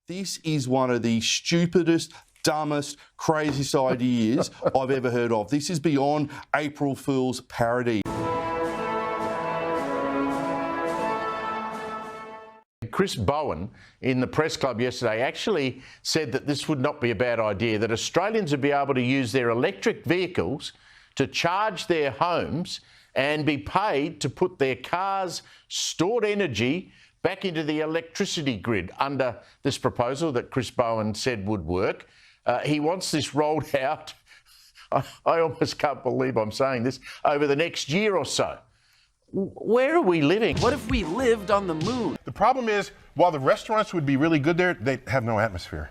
This is one of the stupidest, dumbest, craziest ideas I've ever heard of. This is beyond April Fool's parody. Chris Bowen in the press club yesterday actually said that this would not be a bad idea, that Australians would be able to use their electric vehicles to charge their homes and be paid to put their cars' stored energy back into the electricity grid under this proposal that Chris Bowen said would work. He wants this rolled out, I almost can't believe I'm saying this, over the next year or so. Where are we living? What if we lived on the moon? The problem is, while the restaurants would be really good there, they have no atmosphere.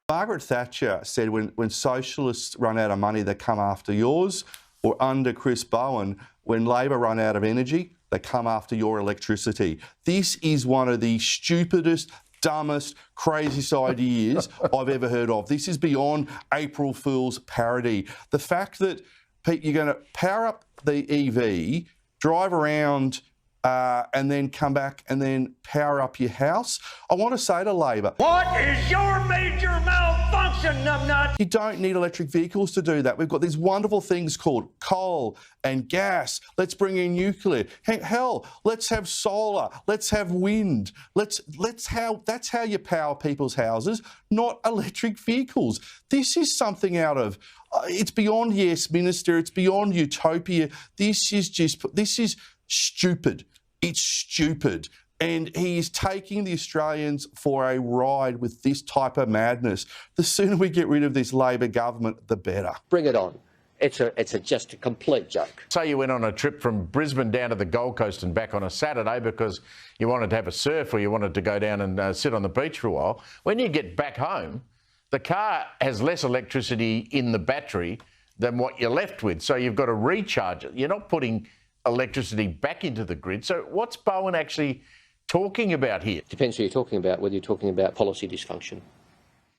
Margaret Thatcher said when socialists run out of money, they come after yours, or under Chris Bowen, when Labor run out of energy, they come after your electricity. This is one of the stupidest, dumbest, craziest ideas I've ever heard of. This is beyond April Fool's parody. The fact that you're going to power up the EV, drive around and then come back and then power up your house. I want to say to Labor, what is your major malfunction, numbnut? You don't need electric vehicles to do that. We've got these wonderful things called coal and gas. Let's bring in nuclear. Hell, let's have solar. Let's have wind. That's how you power people's houses, not electric vehicles. This is something out of, it's beyond yes, Minister. It's beyond utopia. This is stupid. It's stupid. And he is taking the Australians for a ride with this type of madness. The sooner we get rid of this Labor government, the better. Bring it on. It's just a complete joke. Say you went on a trip from Brisbane down to the Gold Coast and back on a Saturday because you wanted to have a surf or you wanted to go down and sit on the beach for a while. When you get back home, the car has less electricity in the battery than what you're left with. So you've got to recharge it. You're not putting electricity back into the grid. So what's Bowen actually talking about here? Depends who you're talking about, whether you're talking about policy dysfunction.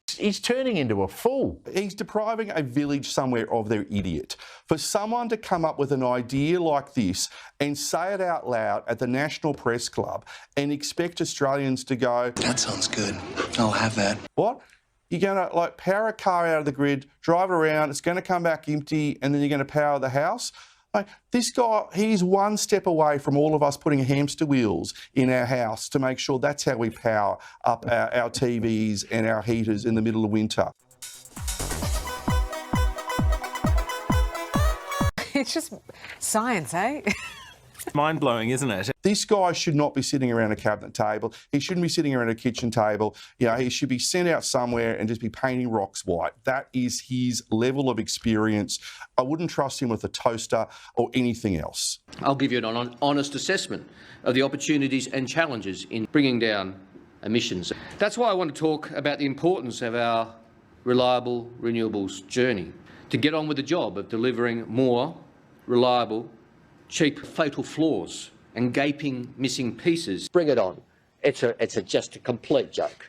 He's turning into a fool. He's depriving a village somewhere of their idiot. For someone to come up with an idea like this and say it out loud at the National Press Club and expect Australians to go, that sounds good. I'll have that. What? You're going to power a car out of the grid, drive it around, it's going to come back empty, and then you're going to power the house? This guy, he's one step away from all of us putting hamster wheels in our house to make sure that's how we power up our TVs and our heaters in the middle of winter. It's just science, eh? Mind-blowing, isn't it? This guy should not be sitting around a cabinet table. He shouldn't be sitting around a kitchen table. You know, he should be sent out somewhere and just be painting rocks white. That is his level of experience. I wouldn't trust him with a toaster or anything else. I'll give you an honest assessment of the opportunities and challenges in bringing down emissions. That's why I want to talk about the importance of our reliable renewables journey, to get on with the job of delivering more reliable, cheap, fatal flaws and gaping missing pieces. Bring it on. It's just a complete joke.